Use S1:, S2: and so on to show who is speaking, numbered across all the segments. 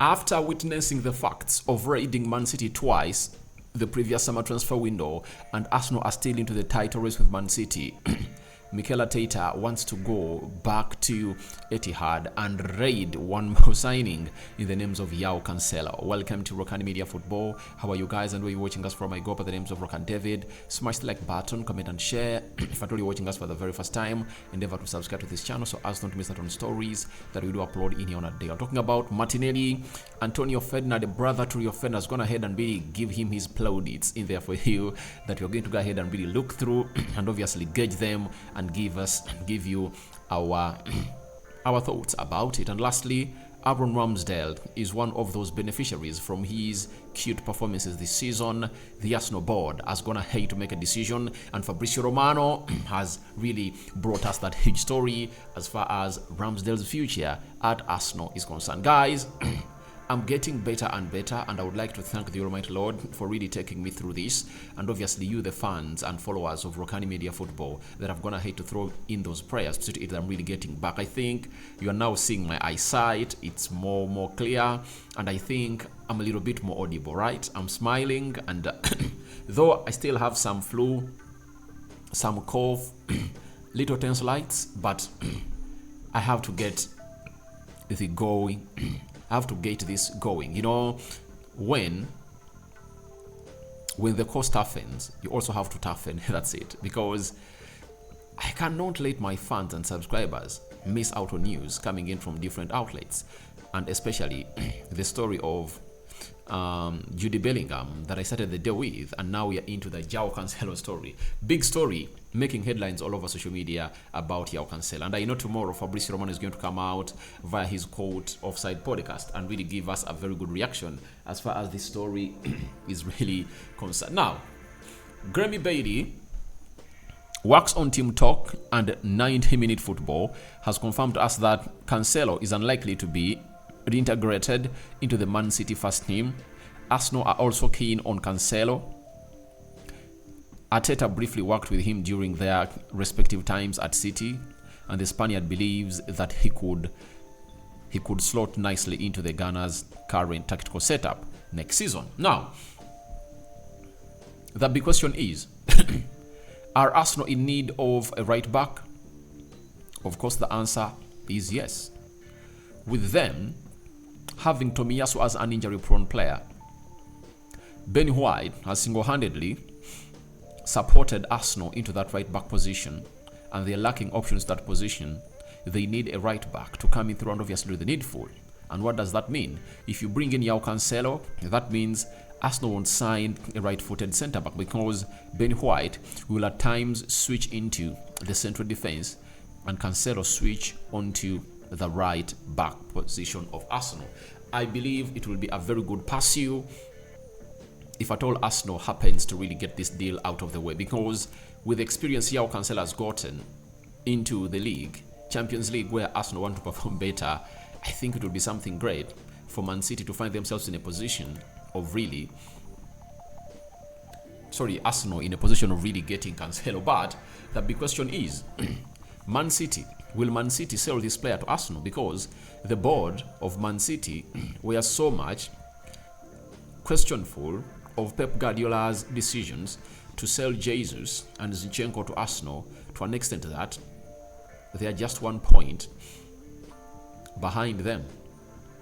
S1: After witnessing the facts of raiding Man City twice the previous summer transfer window, and Arsenal are still into the title race with Man City, Mikel Arteta wants to go back to Etihad and raid one more signing in the names of Joao Cancelo. Welcome to Rokani Media Football. How are you guys, and where you're watching us from? I go by the names of Rokani David. Smash the like button, comment and share. If at all you're watching us for the very first time, endeavor to subscribe to this channel so as not to miss out on stories that we do upload in here on a day. I'm talking about Martinelli. Antonio Ferdinand, the brother to Rio Ferdinand, has gone ahead and really give him his plaudits in there for you that we're going to go ahead and really look through and obviously gauge them and give you our thoughts about it. And lastly, Aaron Ramsdale is one of those beneficiaries from his cute performances this season. The Arsenal board has gone ahead to make a decision, and Fabrizio Romano has really brought us that huge story as far as Ramsdale's future at Arsenal is concerned. Guys, I'm getting better and better, and I would like to thank the Almighty Lord for really taking me through this, and obviously you, the fans and followers of Rokani Media Football, that have gone ahead to throw in those prayers to see that I'm really getting back. I think you are now seeing my eyesight; it's more clear, and I think I'm a little bit more audible, right? I'm smiling, and though I still have some flu, some cough, little tonsillitis, but I have to get the going. I have to get this going. You know, when the course toughens, you also have to toughen. That's it. Because I cannot let my fans and subscribers miss out on news coming in from different outlets, and especially the story of Jude Bellingham that I started the day with, and now we are into the Joao Cancelo story. Big story making headlines all over social media about Joao Cancelo. And I know tomorrow Fabrizio Romano is going to come out via his Quote Offside podcast and really give us a very good reaction as far as this story is really concerned. Now, Grammy Bailey works on Team Talk and 90-minute football has confirmed to us that Cancelo is unlikely to be reintegrated into the Man City first team. Arsenal are also keen on Cancelo. Arteta briefly worked with him during their respective times at City, and the Spaniard believes that he could slot nicely into the Gunners' current tactical setup next season. Now, the big question is, are Arsenal in need of a right back? Of course, the answer is yes. With them having Tomiyasu as an injury-prone player, Ben White has single-handedly supported Arsenal into that right-back position, and they're lacking options to that position. They need a right-back to come in through and obviously do the needful. And what does that mean? If you bring in Joao Cancelo, that means Arsenal won't sign a right-footed centre-back, because Ben White will at times switch into the central defence and Cancelo switch onto the right back position of Arsenal. I believe it will be a very good pursuit if at all Arsenal happens to really get this deal out of the way, because with the experience Joao Cancelo has gotten into the league, Champions League, where Arsenal want to perform better, I think it will be something great for Man City to find themselves in a position of Arsenal in a position of really getting Cancelo. But the big question is, will Man City sell this player to Arsenal? Because the board of Man City were so much questionful of Pep Guardiola's decisions to sell Jesus and Zinchenko to Arsenal, to an extent that they are just 1 point behind them.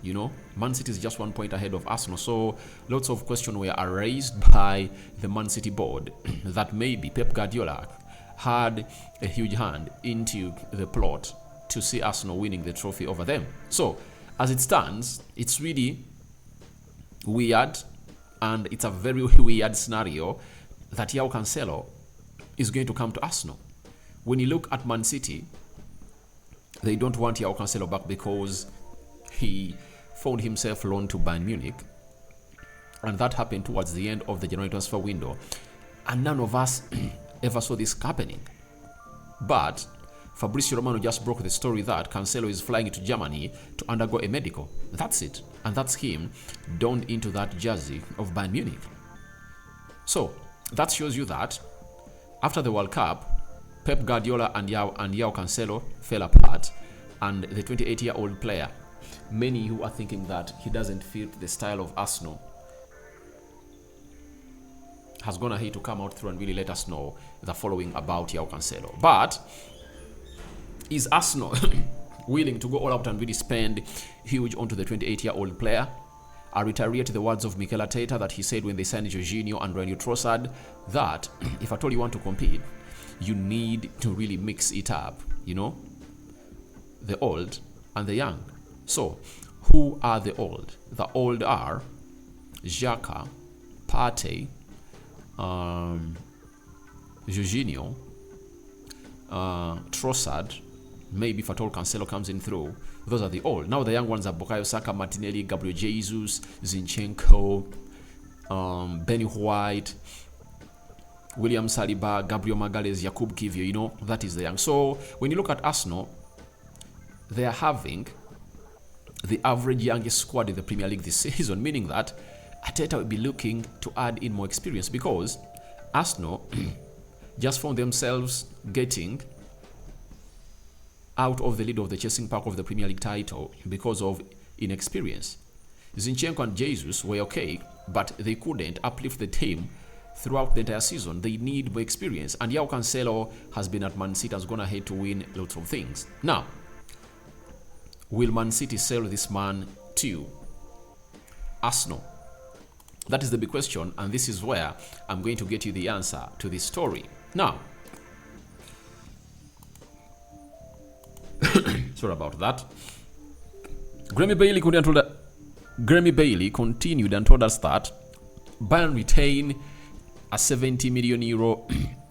S1: You know, Man City is just 1 point ahead of Arsenal. So lots of questions were raised by the Man City board that maybe Pep Guardiola had a huge hand into the plot to see Arsenal winning the trophy over them. So as it stands, it's really weird, and it's a very weird scenario that Joao Cancelo is going to come to Arsenal. When you look at Man City, they don't want Joao Cancelo back because he found himself loaned to Bayern Munich, and that happened towards the end of the January transfer window, and none of us ever saw this happening. But Fabrizio Romano just broke the story that Cancelo is flying to Germany to undergo a medical. That's it. And that's him donned into that jersey of Bayern Munich. So that shows you that after the World Cup, Pep Guardiola and Joao Cancelo fell apart, and the 28-year-old player many who are thinking that he doesn't fit the style of Arsenal has gone ahead to come out through and really let us know the following about Joao Cancelo. But is Arsenal willing to go all out and really spend huge onto the 28-year-old player? I reiterate the words of Mikel Arteta that he said when they signed Jorginho and Renato Trossard that if at all you want to compete, you need to really mix it up, you know, the old and the young. So, who are the old? The old are Xhaka, Partey, Jorginho, Trossard, maybe if at all Cancelo comes in through. Those are the old. Now the young ones are Bukayo Saka, Martinelli, Gabriel Jesus, Zinchenko, Benny White, William Saliba, Gabriel Magalhaes, Jakub Kiwior, you know, that is the young. So when you look at Arsenal, they are having the average youngest squad in the Premier League this season, meaning that Arteta will be looking to add in more experience because Arsenal just found themselves getting out of the lead of the chasing pack of the Premier League title because of inexperience. Zinchenko and Jesus were okay, but they couldn't uplift the team throughout the entire season. They need more experience. And Joao Cancelo has been at Man City, has gone ahead to win lots of things. Now, will Man City sell this man to Arsenal? That is the big question, and this is where I'm going to get you the answer to this story. Now, sorry about that. Grammy Bailey continued and told us that Bayern retain a €70 million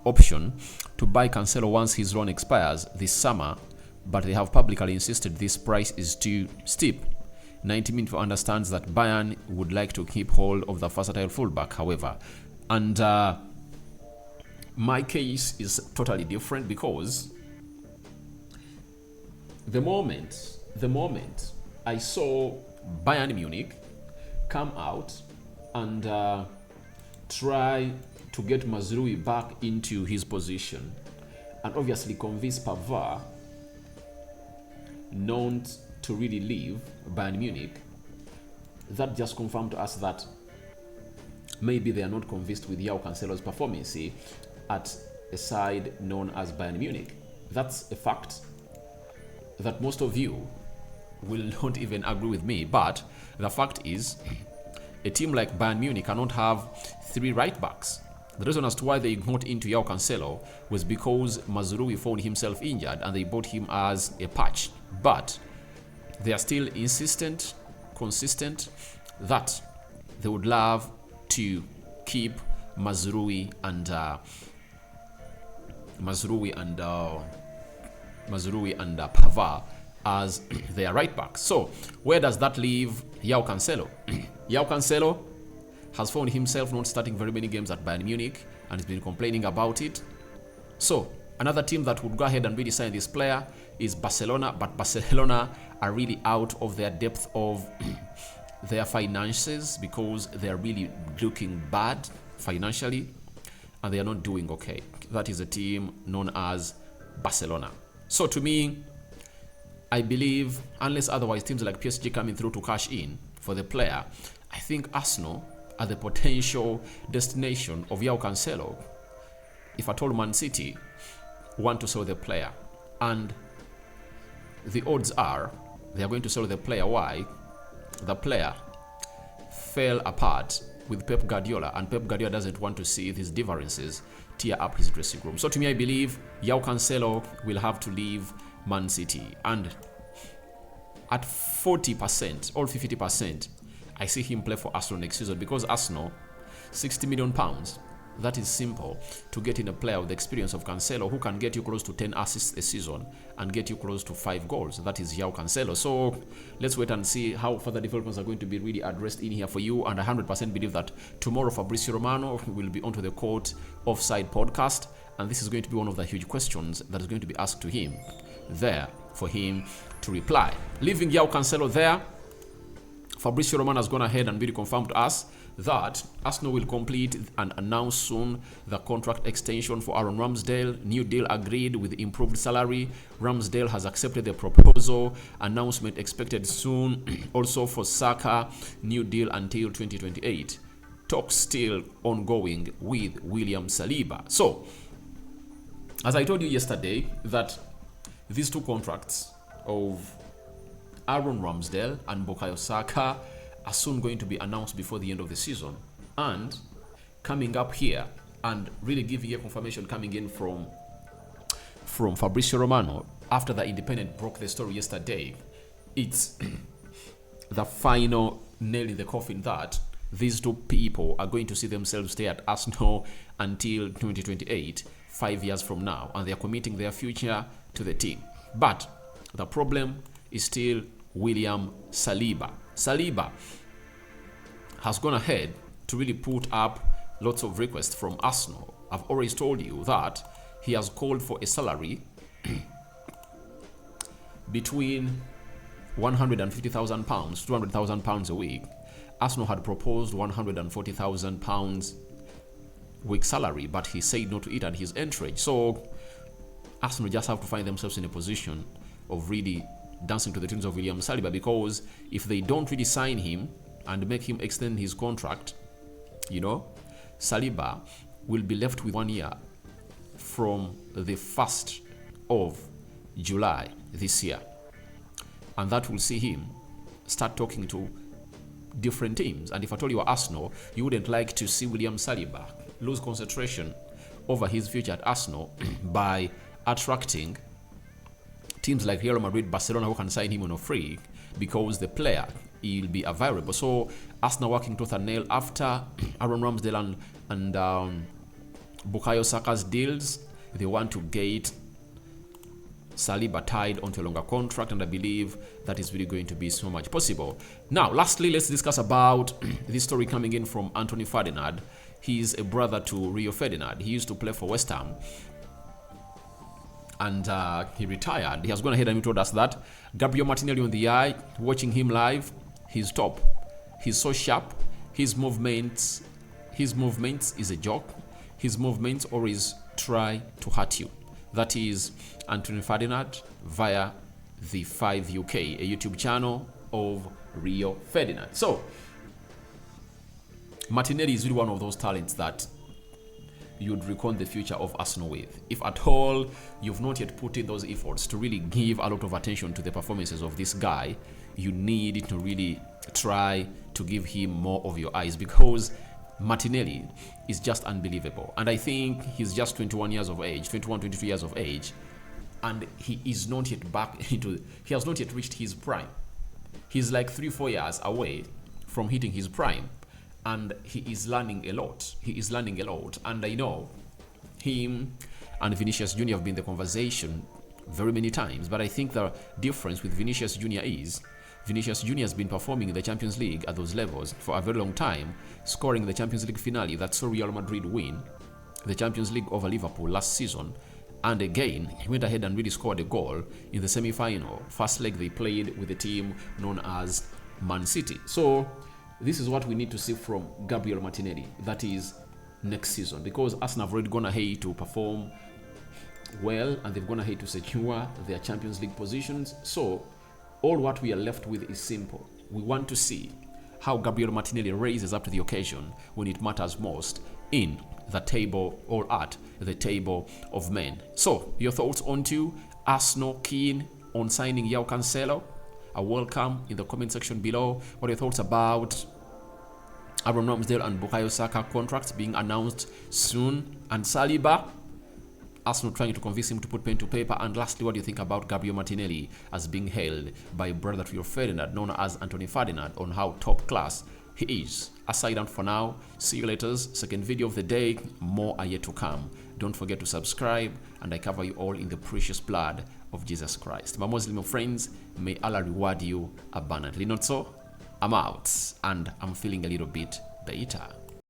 S1: option to buy Cancelo once his loan expires this summer, but they have publicly insisted this price is too steep. 90 Minutes understands that Bayern would like to keep hold of the versatile fullback, however. And my case is totally different because the moment I saw Bayern Munich come out and try to get Mazraoui back into his position and obviously convince Pavard not to really leave Bayern Munich, that just confirmed to us that maybe they are not convinced with Joao Cancelo's performance at a side known as Bayern Munich. That's a fact that most of you will not even agree with me, but the fact is a team like Bayern Munich cannot have 3 right backs. The reason as to why they got into Joao Cancelo was because Mazraoui found himself injured and they bought him as a patch. But they are still consistent that they would love to keep Mazraoui and Pavard as their right back. So where does that leave Joao Cancelo? Joao Cancelo has found himself not starting very many games at Bayern Munich and has been complaining about it. So another team that would go ahead and really sign this player is Barcelona, but Barcelona are really out of their depth of their finances because they are really looking bad financially and they are not doing okay. That is a team known as Barcelona. So to me, I believe, unless otherwise teams like PSG coming through to cash in for the player, I think Arsenal are the potential destination of Joao Cancelo if at all Man City want to sell the player. And the odds are they are going to sell the player. Why? The player fell apart with Pep Guardiola, and Pep Guardiola doesn't want to see these differences tear up his dressing room. So to me, I believe Joao Cancelo will have to leave Man City, and at 40% or 50%, I see him play for Arsenal next season because Arsenal, £60 million. That is simple to get in a player with the experience of Cancelo who can get you close to 10 assists a season and get you close to 5 goals. That is Joao Cancelo. So let's wait and see how further developments are going to be really addressed in here for you. And I 100% believe that tomorrow Fabrizio Romano will be onto the Court Offside podcast. And this is going to be one of the huge questions that is going to be asked to him there for him to reply. Leaving Joao Cancelo there, Fabrizio Romano has gone ahead and really confirmed to us that Arsenal will complete and announce soon the contract extension for Aaron Ramsdale. New deal agreed with improved salary. Ramsdale has accepted the proposal. Announcement expected soon. Also for Saka, new deal until 2028. Talks still ongoing with William Saliba. So, as I told you yesterday, that these two contracts of Aaron Ramsdale and Bukayo Saka are soon going to be announced before the end of the season. And coming up here and really giving a confirmation coming in from Fabrizio Romano after the Independent broke the story yesterday, it's the final nail in the coffin that these two people are going to see themselves stay at Arsenal until 2028, 5 years from now, and they are committing their future to the team. But the problem is still William Saliba. Saliba has gone ahead to really put up lots of requests from Arsenal. I've always told you that he has called for a salary between £150,000, £200,000 a week. Arsenal had proposed £140,000 week salary, but he said no to it at his entourage. So Arsenal just have to find themselves in a position of really dancing to the tunes of William Saliba, because if they don't really sign him and make him extend his contract, Saliba will be left with 1 year from the 1st of July this year. And that will see him start talking to different teams. And if at all you are Arsenal, you wouldn't like to see William Saliba lose concentration over his future at Arsenal by attracting teams like Real Madrid, Barcelona, who can sign him on a free, because the player will be available. So Arsenal working tooth and nail after Aaron Ramsdale and Bukayo Saka's deals. They want to get Saliba tied onto a longer contract, and I believe that is really going to be so much possible. Now, lastly, let's discuss about this story coming in from Anthony Ferdinand. He's a brother to Rio Ferdinand. He used to play for West Ham, and he retired. He has gone ahead and told us that Gabriel Martinelli on the eye, watching him live, he's top. He's so sharp. His movements is a joke. His movements always try to hurt you. That is Anthony Ferdinand via the 5 UK, a YouTube channel of Rio Ferdinand. So Martinelli is really one of those talents that you'd reckon the future of Arsenal with. If at all you've not yet put in those efforts to really give a lot of attention to the performances of this guy, you need to really try to give him more of your eyes, because Martinelli is just unbelievable. And I think he's just 21 years of age, 21, 22 years of age, and he is not yet he has not yet reached his prime. He's like 3-4 years away from hitting his prime, and he is learning a lot. And I know him and Vinicius Jr. have been in the conversation very many times, but I think the difference with Vinicius Jr. is Vinicius Jr. has been performing in the Champions League at those levels for a very long time, scoring the Champions League finale that saw Real Madrid win the Champions League over Liverpool last season. And again, he went ahead and really scored a goal in the semi-final. First leg they played with a team known as Man City. So this is what we need to see from Gabriel Martinelli, that is next season, because Arsenal have already gone ahead to perform well and they've gone ahead to secure their Champions League positions. So all what we are left with is simple. We want to see how Gabriel Martinelli raises up to the occasion when it matters most in the table or at the table of men. So your thoughts on to Arsenal keen on signing Joao Cancelo? Are welcome in the comment section below. What are your thoughts about Aaron Ramsdale and Bukayo Saka contracts being announced soon, and Saliba, Arsenal trying to convince him to put pen to paper? And lastly, what do you think about Gabriel Martinelli as being hailed by brother Rio Ferdinand, known as Anthony Ferdinand, on how top class he is? Aside and for now, see you later. Second video of the day, more are yet to come. Don't forget to subscribe, and I cover you all in the precious blood of Jesus Christ. My Muslim friends, may Allah reward you abundantly. Not so? I'm out, and I'm feeling a little bit better.